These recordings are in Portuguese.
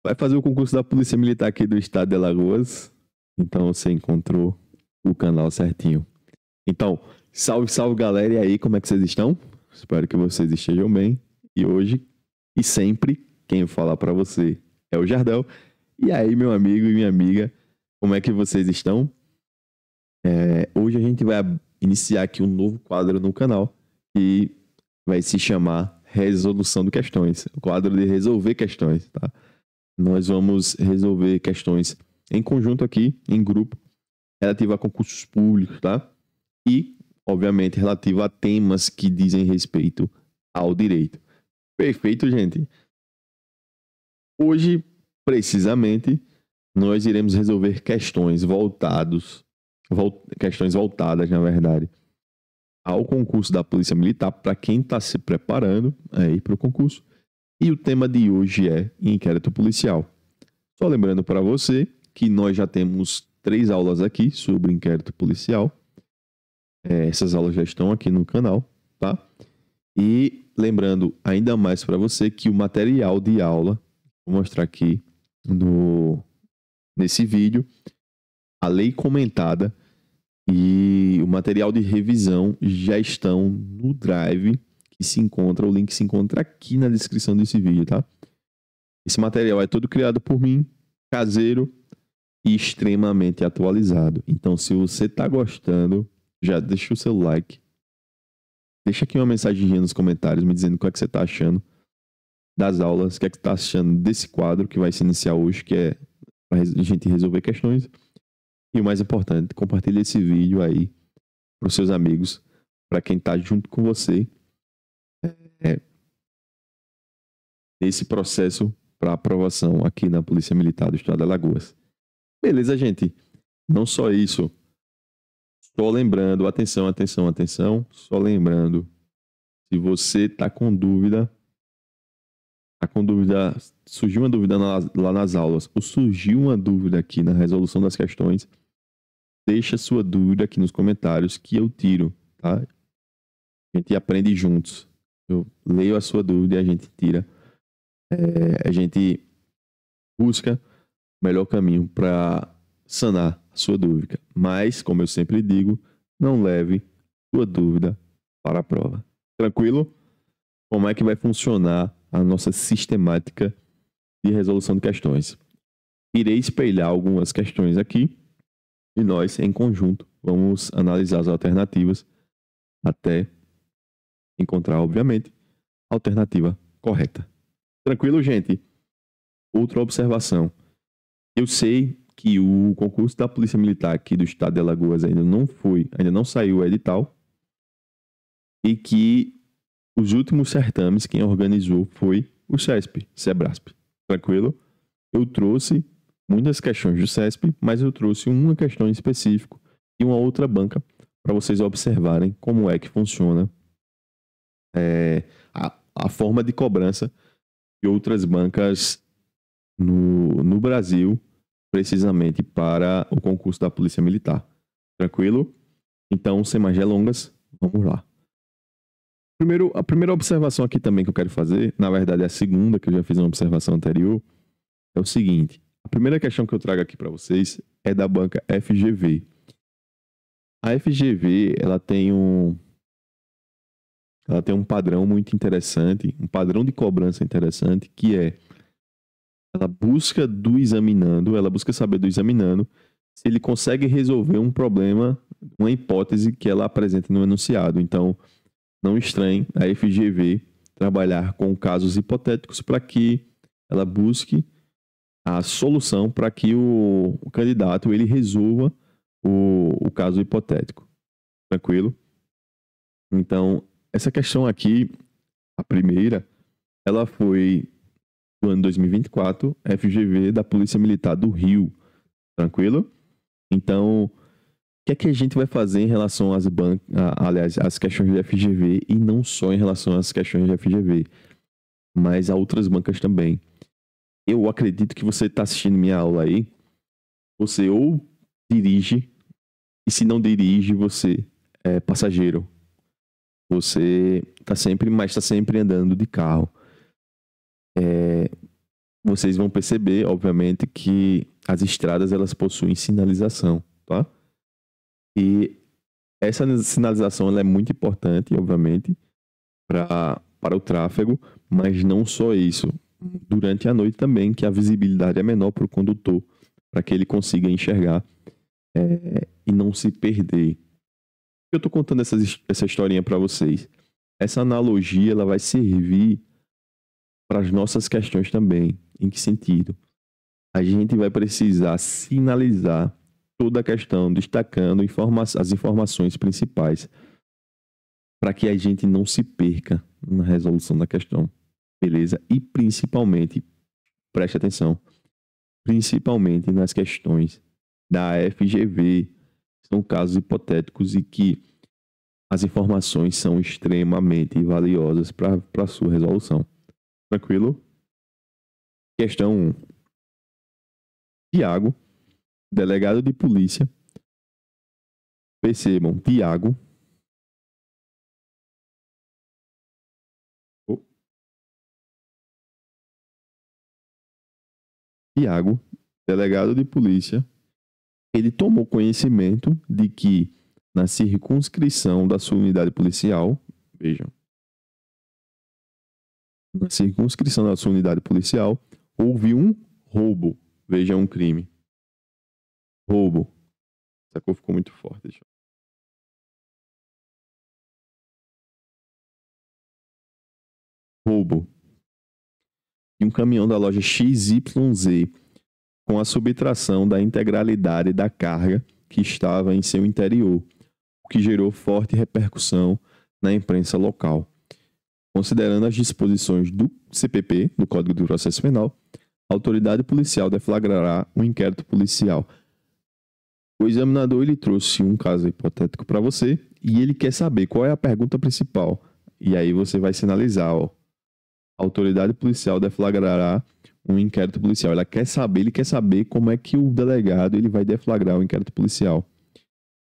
Vai fazer o concurso da Polícia Militar aqui do estado de Alagoas. Então você encontrou o canal certinho. Então, salve, salve galera. E aí, como é que vocês estão? Espero que vocês estejam bem. E hoje e sempre, quem falar para você é o Jardel. E aí, meu amigo e minha amiga, como é que vocês estão? Hoje a gente vai iniciar aqui um novo quadro no canal que vai se chamar Resolução de Questões. O quadro de resolver questões, tá? Nós vamos resolver questões em conjunto aqui, em grupo, relativo a concursos públicos, tá? E, obviamente, relativo a temas que dizem respeito ao direito. Perfeito, gente? Hoje, precisamente, nós iremos resolver questões questões voltadas, na verdade, ao concurso da Polícia Militar, para quem está se preparando aí para o concurso. E o tema de hoje é inquérito policial. Só lembrando para você que nós já temos 3 aulas aqui sobre inquérito policial. Essas aulas já estão aqui no canal, tá? E lembrando ainda mais para você que o material de aula, vou mostrar aqui nesse vídeo, a lei comentada e o material de revisão já estão no Drive, o link se encontra aqui na descrição desse vídeo, tá? Esse material é todo criado por mim, caseiro e extremamente atualizado. Então, se você tá gostando, já deixa o seu like. Deixa aqui uma mensagem nos comentários me dizendo o que é que você tá achando das aulas, o que é que você tá achando desse quadro que vai se iniciar hoje, que é pra gente resolver questões. E o mais importante, compartilhe esse vídeo aí para os seus amigos, para quem tá junto com você nesse processo para aprovação aqui na Polícia Militar do Estado de Alagoas. Beleza, gente? Não só isso. Só lembrando, atenção, só lembrando, se você tá com dúvida, surgiu uma dúvida lá nas aulas, ou surgiu uma dúvida aqui na resolução das questões, deixa sua dúvida aqui nos comentários que eu tiro, tá? A gente aprende juntos. Eu leio a sua dúvida e a gente tira. A gente busca o melhor caminho para sanar a sua dúvida. Mas, como eu sempre digo, não leve sua dúvida para a prova. Tranquilo? Como é que vai funcionar a nossa sistemática de resolução de questões? Irei espelhar algumas questões aqui e nós, em conjunto, vamos analisar as alternativas até encontrar, obviamente, a alternativa correta. Tranquilo, gente? Outra observação. Eu sei que o concurso da Polícia Militar aqui do estado de Alagoas ainda não saiu o edital, e que os últimos certames quem organizou foi o Sebrasp. Tranquilo? Eu trouxe muitas questões do CESP, mas eu trouxe uma questão em específico e uma outra banca para vocês observarem como é que funciona a forma de cobrança de outras bancas no Brasil, precisamente para o concurso da Polícia Militar. Tranquilo? Então, sem mais delongas, vamos lá. A primeira observação aqui também que eu quero fazer, na verdade é a segunda, que eu já fiz uma observação anterior, é o seguinte. A primeira questão que eu trago aqui para vocês é da banca FGV. A FGV, ela tem um padrão muito interessante, um padrão de cobrança interessante, que é ela busca saber do examinando se ele consegue resolver um problema, uma hipótese que ela apresenta no enunciado. Então, não estranhe a FGV trabalhar com casos hipotéticos para que ela busque a solução para que o candidato ele resolva o caso hipotético. Tranquilo? Então, essa questão aqui, a primeira, ela foi do ano 2024, FGV da Polícia Militar do Rio. Tranquilo? Então, o que é que a gente vai fazer em relação às questões de FGV, e não só em relação às questões de FGV, mas a outras bancas também. Eu acredito que você está assistindo minha aula aí, você ou dirige, e se não dirige, você é passageiro. Você está sempre andando de carro. vocês vão perceber, obviamente, que as estradas elas possuem sinalização, tá? E essa sinalização ela é muito importante, obviamente, para o tráfego, mas não só isso. Durante a noite também, que a visibilidade é menor para o condutor, para que ele consiga enxergar e não se perder. Eu estou contando essa historinha para vocês. Essa analogia ela vai servir para as nossas questões também. Em que sentido? A gente vai precisar sinalizar toda a questão, destacando as informações principais, para que a gente não se perca na resolução da questão. Beleza? E principalmente, preste atenção, principalmente nas questões da FGV, são casos hipotéticos e que as informações são extremamente valiosas para a sua resolução. Tranquilo? Questão 1. Tiago, delegado de polícia. Percebam, Tiago. Tiago, delegado de polícia, ele tomou conhecimento de que na circunscrição da sua unidade policial, vejam, na circunscrição da sua unidade policial, houve um roubo. Vejam um crime. Roubo. Essa cor ficou muito forte. Deixa eu... Roubo de um caminhão da loja XYZ com a subtração da integralidade da carga que estava em seu interior, o que gerou forte repercussão na imprensa local. Considerando as disposições do CPP, do Código de Processo Penal, a autoridade policial deflagrará um inquérito policial. O examinador ele trouxe um caso hipotético para você e ele quer saber qual é a pergunta principal. E aí você vai sinalizar, ó, a autoridade policial deflagrará um inquérito policial. Ele quer saber como é que o delegado ele vai deflagrar o inquérito policial.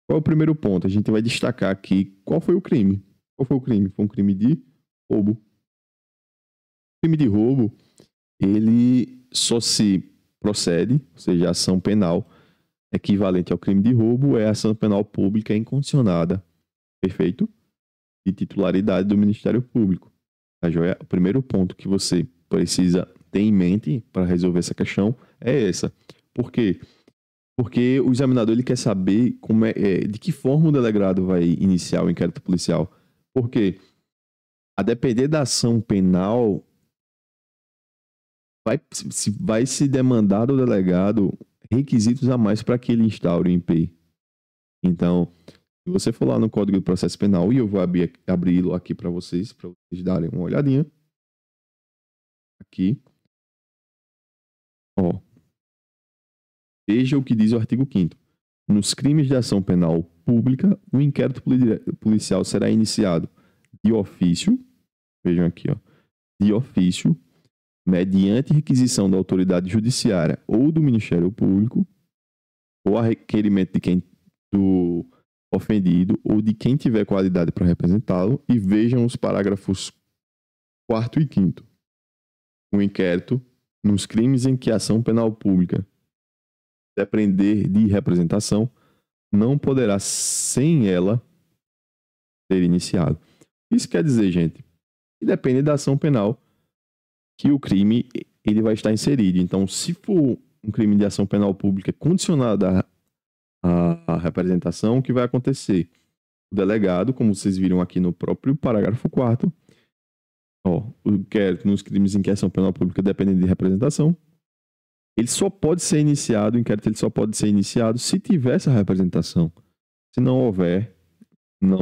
Qual é o primeiro ponto? A gente vai destacar aqui qual foi o crime. Qual foi o crime? Foi um crime de roubo. O crime de roubo, ele só se procede, ou seja, a ação penal equivalente ao crime de roubo é a ação penal pública incondicionada, perfeito? De titularidade do Ministério Público. Tá joia? O primeiro ponto que você precisa ter em mente para resolver essa questão é essa. Por quê? Porque o examinador ele quer saber de que forma o delegado vai iniciar o inquérito policial. Porque, a depender da ação penal, vai se demandar do delegado requisitos a mais para que ele instaure o IP. Então, se você for lá no Código de Processo Penal, e eu vou abri-lo aqui para vocês darem uma olhadinha. Aqui. Ó. Veja o que diz o artigo 5º. Nos crimes de ação penal pública, o inquérito policial será iniciado de ofício, vejam aqui, ó, de ofício, mediante requisição da autoridade judiciária ou do Ministério Público, ou a requerimento do ofendido ou de quem tiver qualidade para representá-lo, e vejam os parágrafos 4º e 5º. O inquérito, nos crimes em que a ação penal pública depender de representação, não poderá, sem ela, ser iniciado. Isso quer dizer, gente, que depende da ação penal que o crime ele vai estar inserido. Então, se for um crime de ação penal pública condicionado à representação, o que vai acontecer? O delegado, como vocês viram aqui no próprio parágrafo 4º, o inquérito nos crimes em que a ação penal pública depende de representação, ele só pode ser iniciado, o inquérito ele só pode ser iniciado se tiver essa representação. Se não houver,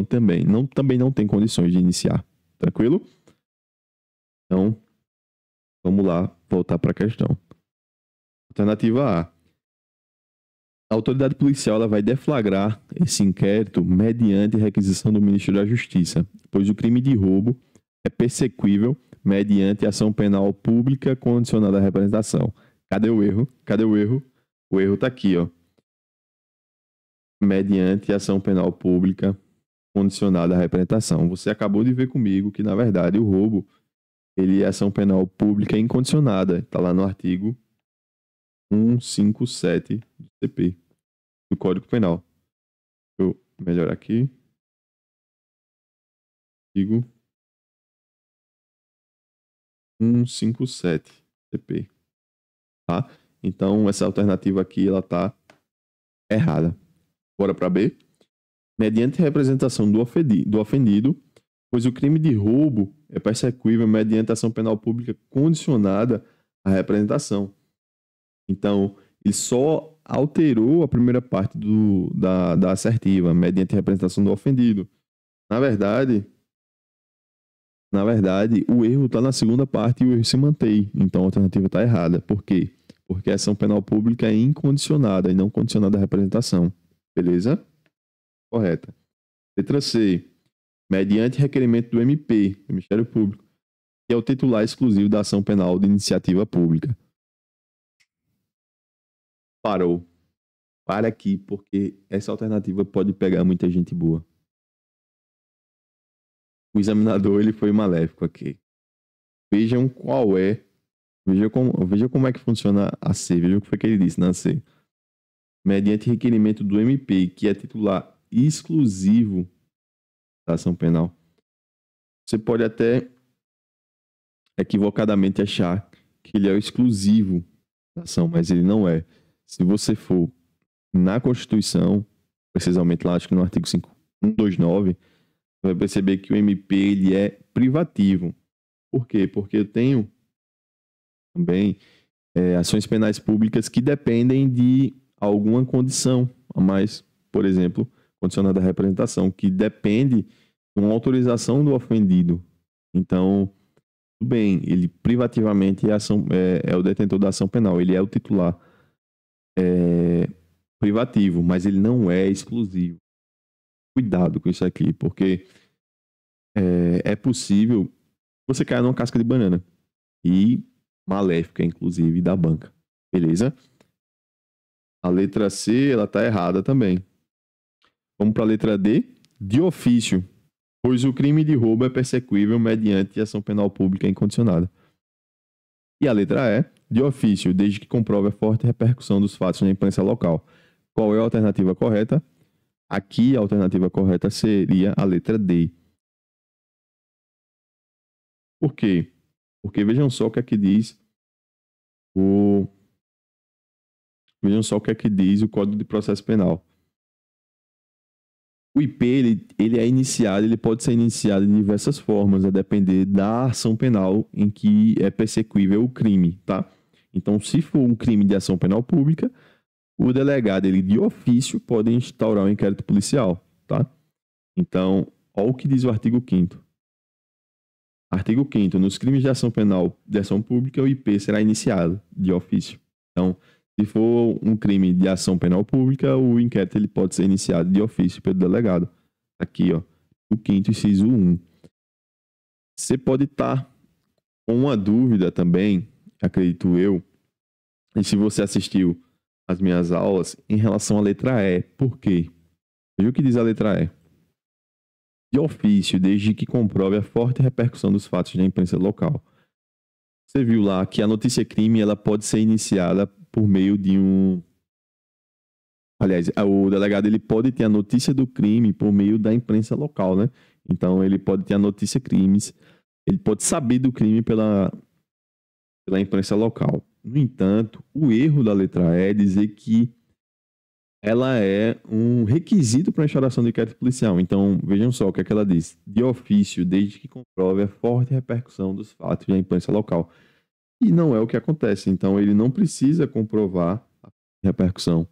também não tem condições de iniciar. Tranquilo? Então, vamos lá, voltar para a questão. Alternativa A. A autoridade policial ela vai deflagrar esse inquérito mediante requisição do Ministério da Justiça, pois o crime de roubo é persequível mediante ação penal pública condicionada à representação. Cadê o erro? Cadê o erro? O erro está aqui, ó. Mediante ação penal pública condicionada à representação. Você acabou de ver comigo que, na verdade, o roubo ele é ação penal pública incondicionada. Está lá no artigo 157 do CP, do Código Penal. Deixa eu melhorar aqui. Artigo 157 CP. Tá? Então, essa alternativa aqui, ela tá errada. Bora para B. Mediante representação do ofendido, pois o crime de roubo é persecuível mediante ação penal pública condicionada à representação. Então, ele só alterou a primeira parte da assertiva, mediante representação do ofendido. Na verdade, o erro está na segunda parte e o erro se mantém. Então, a alternativa está errada. Por quê? Porque a ação penal pública é incondicionada e não condicionada à representação. Beleza? Correta. Letra C. Mediante requerimento do MP, do Ministério Público, que é o titular exclusivo da ação penal de iniciativa pública. Parou. Para aqui, porque essa alternativa pode pegar muita gente boa. O examinador, ele foi maléfico aqui. Vejam qual é. Veja como é que funciona a C. Veja o que foi que ele disse na C. Mediante requerimento do MP, que é titular exclusivo da ação penal. Você pode até equivocadamente achar que ele é o exclusivo da ação, mas ele não é. Se você for na Constituição, precisamente lá, acho que no artigo 129, você vai perceber que o MP ele é privativo. Por quê? Porque eu tenho também ações penais públicas que dependem de alguma condição a mais, por exemplo, condicionada à representação, que depende de uma autorização do ofendido. Então, tudo bem, ele privativamente é o detentor da ação penal, ele é o titular privativo, mas ele não é exclusivo. Cuidado com isso aqui, porque é possível você cair numa casca de banana e maléfica, inclusive, da banca. Beleza? A letra C, ela tá errada também. Vamos para a letra D. De ofício, pois o crime de roubo é persecuível mediante ação penal pública incondicionada. E a letra E. De ofício, desde que comprove a forte repercussão dos fatos na imprensa local. Qual é a alternativa correta? Aqui, a alternativa correta seria a letra D. Por quê? Porque vejam só o que é que diz Vejam só o que é que diz o Código de Processo Penal. O IP, ele é iniciado, ele pode ser iniciado de diversas formas, a depender da ação penal em que é persecuível o crime, tá? Então, se for um crime de ação penal pública, o delegado, ele de ofício, pode instaurar um inquérito policial, tá? Então, olha o que diz o artigo 5º. Artigo 5º. Nos crimes de ação penal de ação pública, o IP será iniciado de ofício. Então, se for um crime de ação penal pública, o inquérito ele pode ser iniciado de ofício pelo delegado. Aqui, ó, o 5º inciso 1. Você pode estar com uma dúvida também, acredito eu, e se você assistiu às minhas aulas, em relação à letra E. Por quê? Veja o que diz a letra E. De ofício, desde que comprove a forte repercussão dos fatos na imprensa local. Você viu lá que a notícia crime ela pode ser iniciada por meio de um... Aliás, o delegado ele pode ter a notícia do crime por meio da imprensa local, né? Então, ele pode ter a notícia crimes, ele pode saber do crime pela imprensa local. No entanto, o erro da letra E é dizer que ela é um requisito para a instauração de inquérito policial. Então, vejam só o que é que ela diz. De ofício, desde que comprove a forte repercussão dos fatos na imprensa local. E não é o que acontece. Então, ele não precisa comprovar a repercussão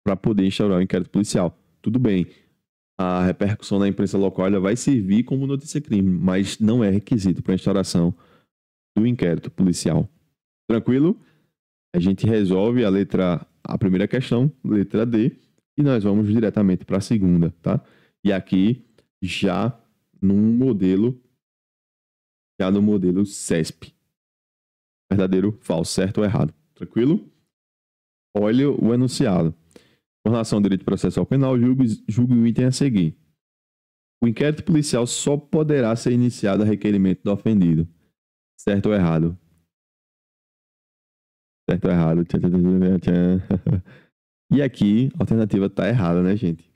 para poder instaurar o inquérito policial. Tudo bem, a repercussão na imprensa local ela vai servir como notícia-crime, mas não é requisito para a instauração do inquérito policial. Tranquilo? A gente resolve a primeira questão, letra D, e nós vamos diretamente para a segunda, tá? E aqui, já no modelo CESP. Verdadeiro, falso, certo ou errado. Tranquilo? Olha o enunciado. Com relação ao direito processual penal, julgue o item a seguir. O inquérito policial só poderá ser iniciado a requerimento do ofendido. Certo ou errado? Certo ou errado? Tchan, tchan, tchan, tchan. E aqui, a alternativa tá errada, né, gente?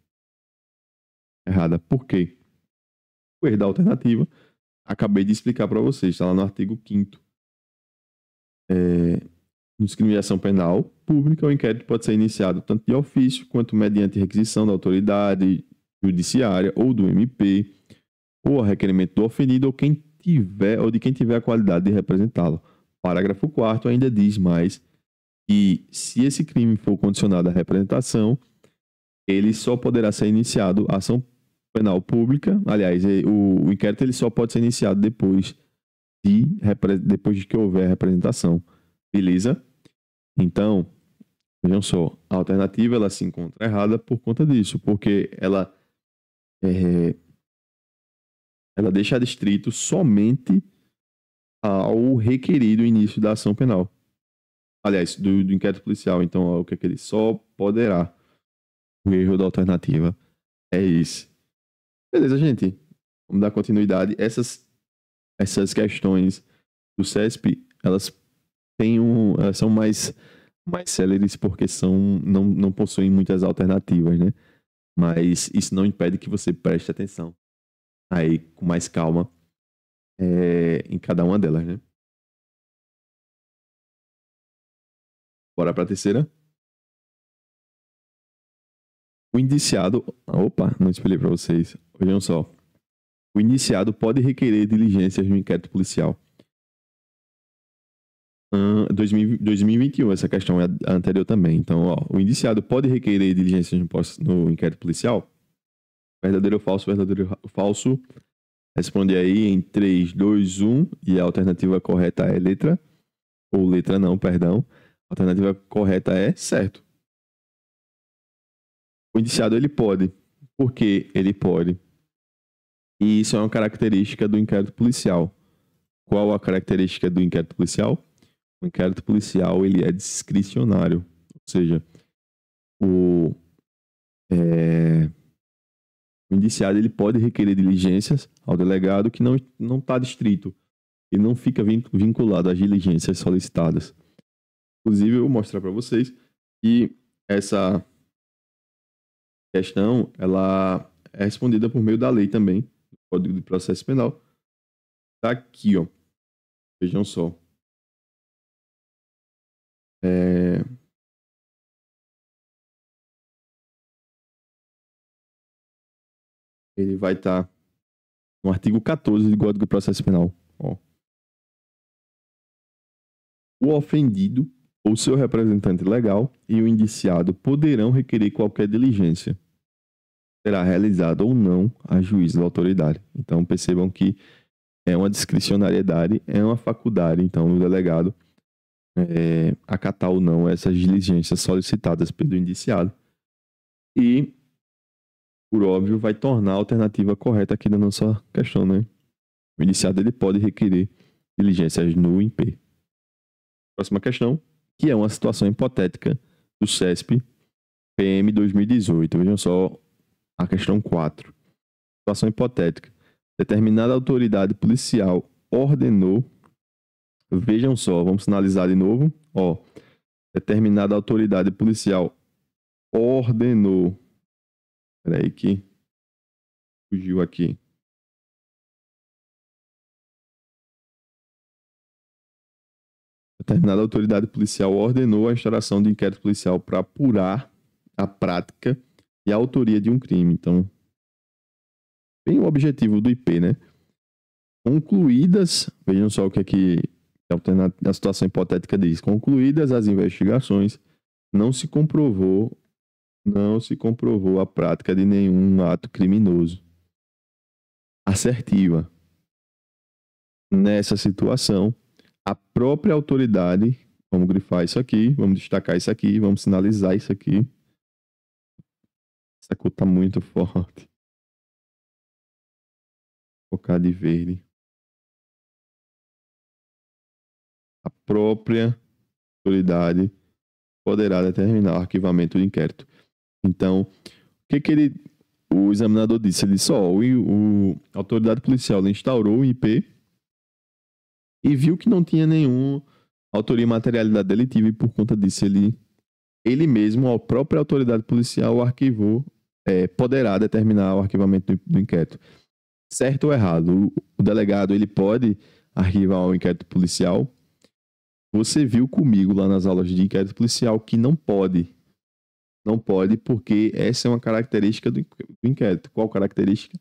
Errada. Por quê? O erro da alternativa, acabei de explicar para vocês, está lá no artigo 5º. Discriminação penal pública, o inquérito pode ser iniciado tanto de ofício quanto mediante requisição da autoridade judiciária ou do MP, ou a requerimento do ofendido ou de quem tiver a qualidade de representá-lo. Parágrafo 4º ainda diz mais que se esse crime for condicionado à representação, ele só poderá ser iniciado a ação penal pública. Aliás, o inquérito ele só pode ser iniciado depois de que houver representação. Beleza? Então, vejam só, a alternativa ela se encontra errada por conta disso, porque ela deixa adstrito somente ao requerido início da ação penal. Aliás, do inquérito policial. Então, o que é que ele só poderá? O erro da alternativa é esse. Beleza, gente? Vamos dar continuidade. Essas questões do CESP, elas são mais céleres porque não possuem muitas alternativas, né? Mas isso não impede que você preste atenção aí com mais calma em cada uma delas, né? Bora para a terceira. O indiciado... Opa, não expliquei para vocês. Vejam só. O indiciado pode requerer diligências no inquérito policial. 2021, essa questão é a anterior também. Então, ó, o indiciado pode requerer diligências no inquérito policial? Verdadeiro ou falso? Verdadeiro ou falso? Responde aí em 3, 2, 1. E a alternativa correta é letra. Ou letra não, perdão. A alternativa correta é certo. O indiciado, ele pode. Por que ele pode? E isso é uma característica do inquérito policial. Qual a característica do inquérito policial? O inquérito policial, ele é discricionário. Ou seja, o indiciado ele pode requerer diligências ao delegado que não está distrito. Ele não fica vinculado às diligências solicitadas. Inclusive, eu vou mostrar para vocês que essa questão ela é respondida por meio da lei também, do Código de Processo Penal. Tá aqui, ó. Vejam só. Ele vai estar no artigo 14 do Código de Processo Penal. Ó. O ofendido ou seu representante legal e o indiciado poderão requerer qualquer diligência. Será realizada ou não a juízo da autoridade. Então, percebam que é uma discricionariedade, é uma faculdade, então, do delegado acatar ou não essas diligências solicitadas pelo indiciado. E, por óbvio, vai tornar a alternativa correta aqui da nossa questão, né? O indiciado ele pode requerer diligências no IP. Próxima questão, que é uma situação hipotética do CESP PM 2018. Vejam só a questão 4. Situação hipotética. Determinada autoridade policial ordenou... Vejam só, vamos sinalizar de novo. Ó, determinada autoridade policial ordenou... Peraí que fugiu aqui. Determinada autoridade policial ordenou a instauração de inquérito policial para apurar a prática e a autoria de um crime. Então, bem o objetivo do IP, né? Concluídas, vejam só o que é que a situação hipotética diz. Concluídas as investigações, não se comprovou a prática de nenhum ato criminoso. Assertiva. Nessa situação, a própria autoridade, vamos grifar isso aqui, vamos destacar isso aqui, vamos sinalizar isso aqui. Essa cor tá muito forte. Vou focar de verde. A própria autoridade poderá determinar o arquivamento do inquérito. Então, o que ele o examinador disse, ele disse, a autoridade policial instaurou o IP e viu que não tinha nenhuma autoria e materialidade delitiva e por conta disso ele mesmo, a própria autoridade policial, arquivou, poderá determinar o arquivamento do inquérito. Certo ou errado? O delegado ele pode arquivar o inquérito policial. Você viu comigo lá nas aulas de inquérito policial que não pode. Não pode porque essa é uma característica do inquérito. Qual característica?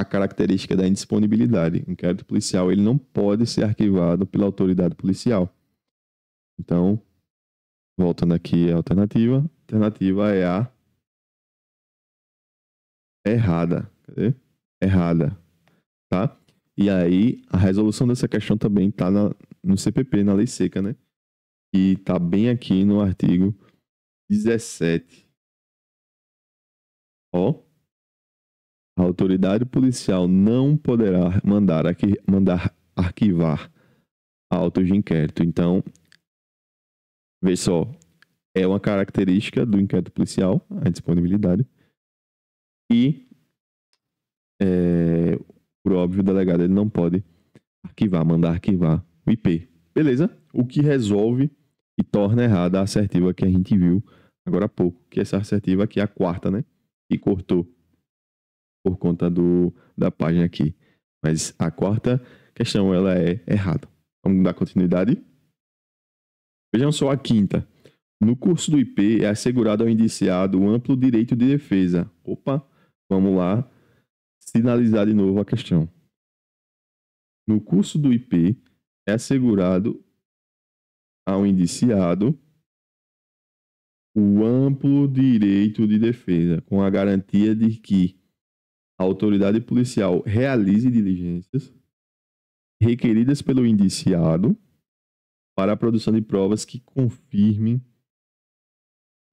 A característica da indisponibilidade. O inquérito policial ele não pode ser arquivado pela autoridade policial. Então, voltando aqui à alternativa. A alternativa é a errada. Cadê? Errada. Tá? E aí, a resolução dessa questão também está no CPP, na lei seca, né? E está bem aqui no artigo 17. Ó. A autoridade policial não poderá mandar arquivar autos de inquérito. Então, vê só, é uma característica do inquérito policial, a disponibilidade. E, por óbvio, o delegado ele não pode mandar arquivar o IP. Beleza? O que resolve e torna errada a assertiva que a gente viu agora há pouco, que essa assertiva aqui é a quarta, né? E cortou por conta da página aqui. Mas a quarta questão, ela é errada. Vamos dar continuidade? Vejam só a quinta. No curso do IP é assegurado ao indiciado o amplo direito de defesa. Opa, vamos lá sinalizar de novo a questão. No curso do IP é assegurado ao indiciado o amplo direito de defesa, com a garantia de que a autoridade policial realize diligências requeridas pelo indiciado para a produção de provas que confirmem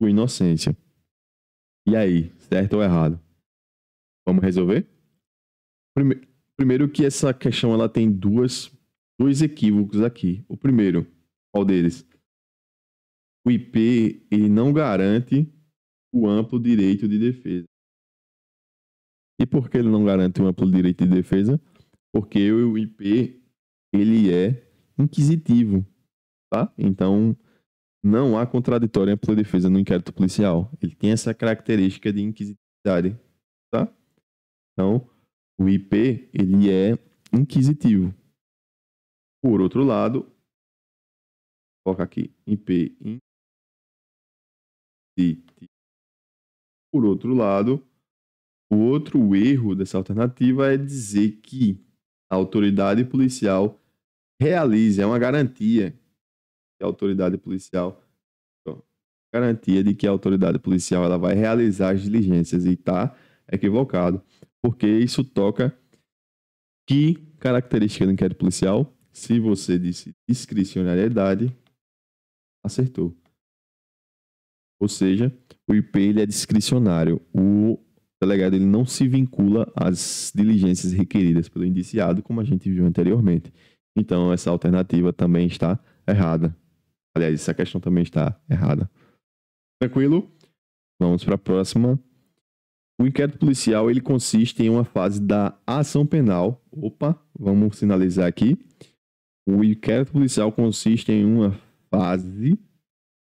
sua inocência. E aí, certo ou errado? Vamos resolver? Primeiro que essa questão ela tem dois equívocos aqui. O primeiro, qual deles? O IP ele não garante o amplo direito de defesa. E por que ele não garante o amplo direito de defesa? Porque o IP ele é inquisitivo, tá? Então não há contraditório em ampla defesa no inquérito policial. Ele tem essa característica de inquisitividade, tá? Então o IP ele é inquisitivo. Por outro lado, vou colocar aqui IP inquisitivo. Por outro lado, o outro erro dessa alternativa é dizer que a autoridade policial realize, é uma garantia que a autoridade policial, garantia de que a autoridade policial ela vai realizar as diligências e está equivocado, porque isso toca que característica do inquérito policial? Se você disse discricionariedade, acertou. Ou seja, o IP ele é discricionário. O delegado ele não se vincula às diligências requeridas pelo indiciado, como a gente viu anteriormente. Então, essa alternativa também está errada. Aliás, essa questão também está errada. Tranquilo? Vamos para a próxima. O inquérito policial ele consiste em uma fase da ação penal. Opa, vamos sinalizar aqui. O inquérito policial consiste em uma fase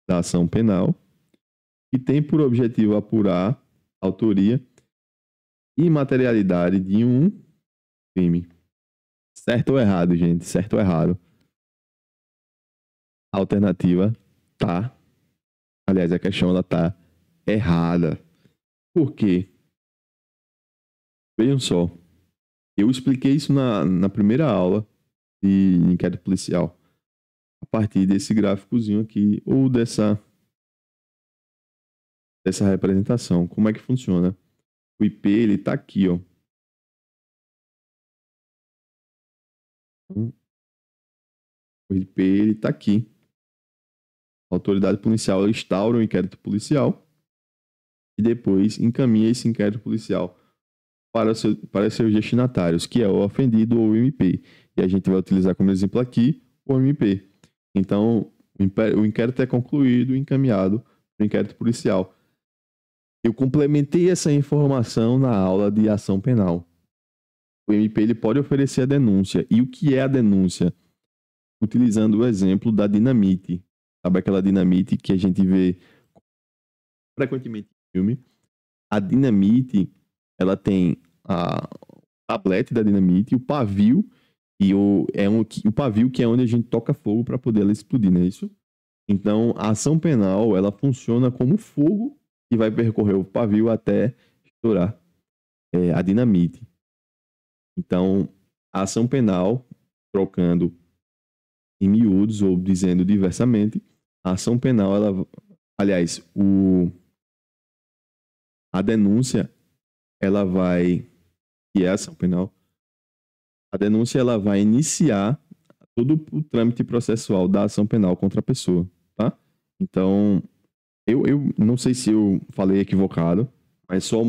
da ação penal que tem por objetivo apurar a autoria e materialidade de um crime. Certo ou errado, gente? Certo ou errado? A alternativa tá... Aliás, a questão ela tá errada. Por quê? Vejam só. Eu expliquei isso na primeira aula de inquérito policial. A partir desse gráficozinho aqui, ou dessa representação. Como é que funciona? O IP, ele tá aqui, ó. O IP, ele tá aqui. A autoridade policial instaura o inquérito policial e depois encaminha esse inquérito policial para seus destinatários, que é o ofendido ou o MP. E a gente vai utilizar como exemplo aqui o MP. Então, o inquérito é concluído e encaminhado para o inquérito policial. Eu complementei essa informação na aula de ação penal. O MP ele pode oferecer a denúncia. E o que é a denúncia? Utilizando o exemplo da dinamite. Sabe aquela dinamite que a gente vê frequentemente em filme? A dinamite, ela tem o tablete da dinamite, o pavio, o pavio que é onde a gente toca fogo para poder ela explodir, não é isso? Então, a ação penal, ela funciona como fogo que vai percorrer o pavio até estourar a dinamite. Então, a ação penal, trocando em miúdos ou dizendo diversamente, a ação penal, a denúncia, ela vai, que é a ação penal, a denúncia ela vai iniciar todo o trâmite processual da ação penal contra a pessoa, tá? Então, eu não sei se eu falei equivocado, mas só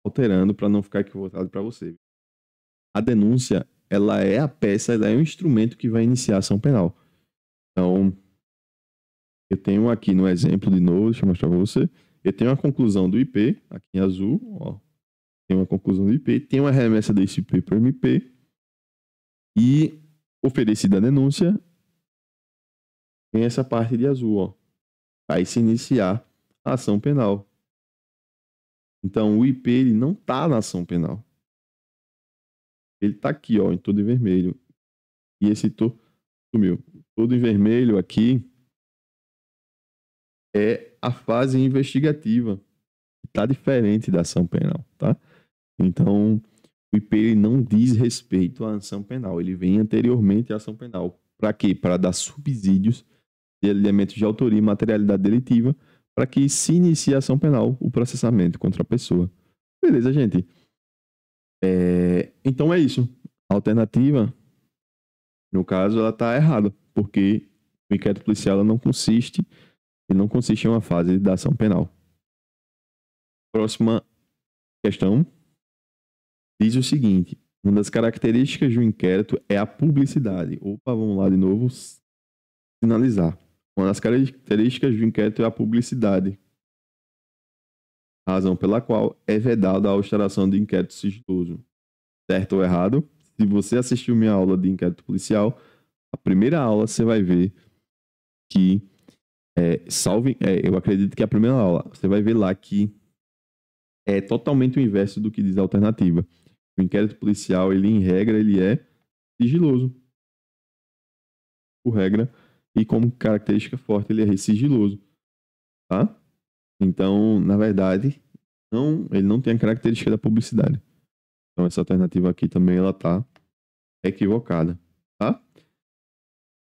alterando para não ficar equivocado para você. A denúncia, ela é a peça, ela é o instrumento que vai iniciar a ação penal. Então, eu tenho aqui no exemplo de novo, deixa eu mostrar para você. Eu tenho a conclusão do IP, aqui em azul, ó. Tem uma conclusão do IP, tem uma remessa desse IP para o MP e oferecida a denúncia, tem essa parte de azul, ó. Vai se iniciar a ação penal. Então, o IP ele não está na ação penal. Ele está aqui, ó, em todo em vermelho. E esse sumiu. Todo em vermelho aqui é a fase investigativa. Está diferente da ação penal, tá? Então, o IP ele não diz respeito à ação penal. Ele vem anteriormente à ação penal. Para quê? Para dar subsídios de elementos de autoria e materialidade delitiva para que se inicie a ação penal, o processamento contra a pessoa. Beleza, gente? Então é isso. A alternativa, no caso, ela está errada, porque o inquérito policial ele não consiste em uma fase da ação penal. Próxima questão diz o seguinte: uma das características do inquérito é a publicidade. Opa, vamos lá de novo. Finalizar. Uma das características do inquérito é a publicidade, razão pela qual é vedada a instauração de inquérito sigiloso. Certo ou errado? Se você assistiu minha aula de inquérito policial, a primeira aula você vai ver que, eu acredito que a primeira aula, você vai ver lá que é totalmente o inverso do que diz a alternativa. O inquérito policial, ele em regra, ele é sigiloso. Por regra, e como característica forte, ele é sigiloso. Tá? Então, na verdade, ele não tem a característica da publicidade. Então, essa alternativa aqui também, ela tá equivocada. Tá?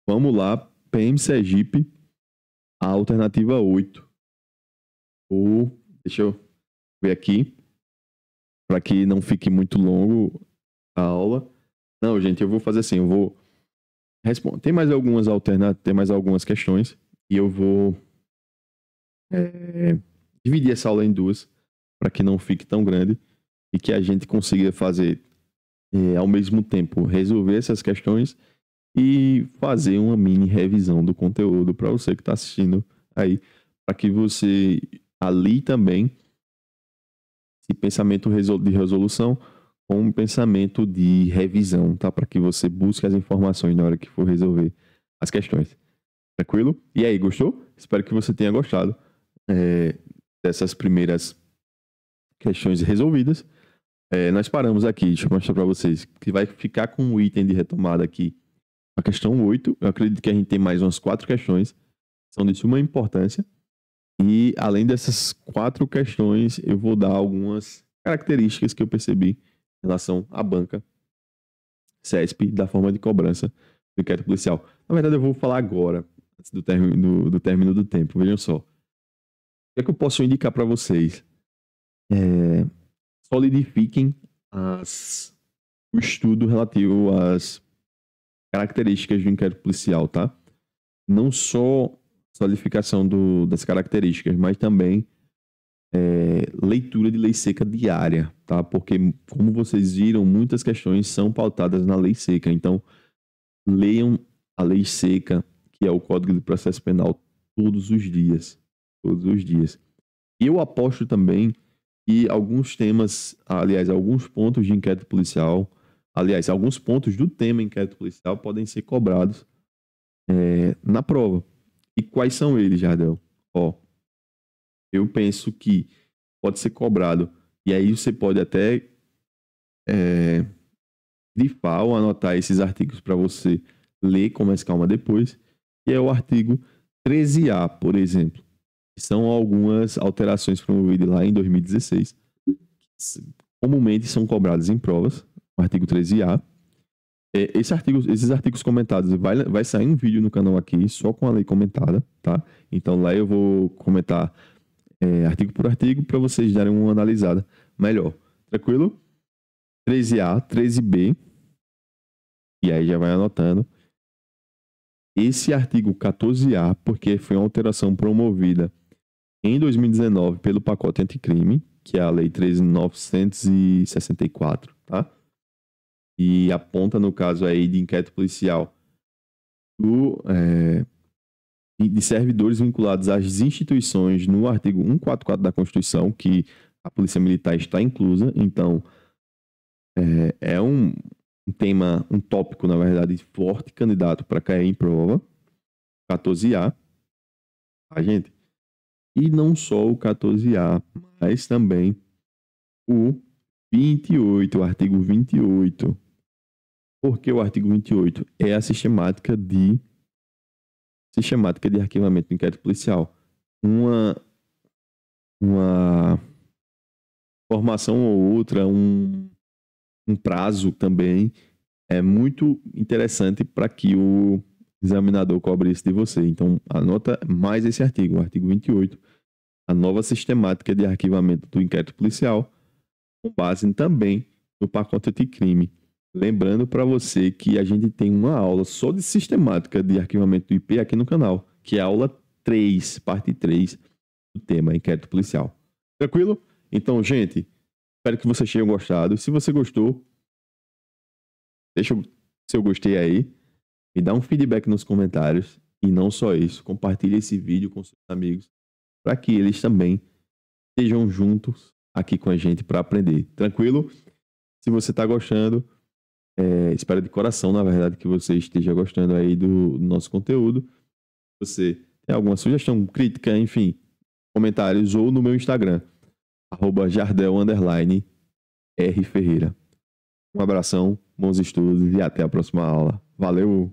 Vamos lá, PM Sergipe, a alternativa 8. Deixa eu ver aqui, para que não fique muito longo a aula. Não, gente, eu vou fazer assim, eu vou responder. Tem mais algumas tem mais algumas questões, e eu vou dividir essa aula em duas, para que não fique tão grande, e que a gente consiga fazer, ao mesmo tempo, resolver essas questões e fazer uma mini revisão do conteúdo para você que está assistindo aí, para que você ali também esse pensamento de resolução com um pensamento de revisão, tá? Para que você busque as informações na hora que for resolver as questões. Tranquilo? E aí, gostou? Espero que você tenha gostado dessas primeiras questões resolvidas. Nós paramos aqui, deixa eu mostrar para vocês, que vai ficar com um item de retomada aqui. A questão 8, eu acredito que a gente tem mais umas 4 questões, são de suma importância. E além dessas 4 questões, eu vou dar algumas características que eu percebi em relação à banca CESP da forma de cobrança do inquérito policial. Na verdade, eu vou falar agora, antes do término do tempo. Vejam só. O que é que eu posso indicar para vocês? Solidifiquem o estudo relativo às características do inquérito policial, tá? Não só solidificação das características, mas também leitura de lei seca diária, tá? Porque, como vocês viram, muitas questões são pautadas na lei seca. Então, leiam a lei seca, que é o Código de Processo Penal, todos os dias. Todos os dias. E eu aposto também E alguns temas, aliás, alguns pontos de inquérito policial, aliás, alguns pontos do tema inquérito policial podem ser cobrados na prova. E quais são eles, Jardel? Ó, eu penso que pode ser cobrado, e aí você pode até grifar ou anotar esses artigos para você ler com mais calma depois, que é o artigo 13A, por exemplo, que são algumas alterações promovidas lá em 2016, que comumente são cobradas em provas, o artigo 13A. Esses artigos comentados, vai sair um vídeo no canal aqui só com a lei comentada, tá? Então lá eu vou comentar artigo por artigo para vocês darem uma analisada melhor. Tranquilo? 13A, 13B, e aí já vai anotando. Esse artigo 14A, porque foi uma alteração promovida em 2019 pelo pacote anticrime, que é a Lei 13.964, tá? E aponta, no caso aí de inquérito policial, de servidores vinculados às instituições no artigo 144 da Constituição, que a Polícia Militar está inclusa. Então, é um tema, um tópico, na verdade, forte candidato para cair em prova. 14A, tá, gente? E não só o 14A, mas também o 28, o artigo 28. Porque o artigo 28 é a sistemática de arquivamento do inquérito policial. Uma formação ou outra, um prazo também é muito interessante para que o examinador cobre isso de você. Então, anota mais esse artigo, o artigo 28, a nova sistemática de arquivamento do inquérito policial, com base também no pacote anticrime. Lembrando para você que a gente tem uma aula só de sistemática de arquivamento do IP aqui no canal, que é a aula 3, parte 3 do tema inquérito policial. Tranquilo? Então, gente, espero que vocês tenham gostado. Se você gostou, deixa o seu gostei aí, me dá um feedback nos comentários. E não só isso, compartilhe esse vídeo com seus amigos para que eles também estejam juntos aqui com a gente para aprender. Tranquilo? Se você está gostando, espero de coração, na verdade, que você esteja gostando aí do nosso conteúdo. Se você tem alguma sugestão, crítica, enfim, comentários, ou no meu Instagram, @jardel_rferreira. Um abração, bons estudos e até a próxima aula. Valeu!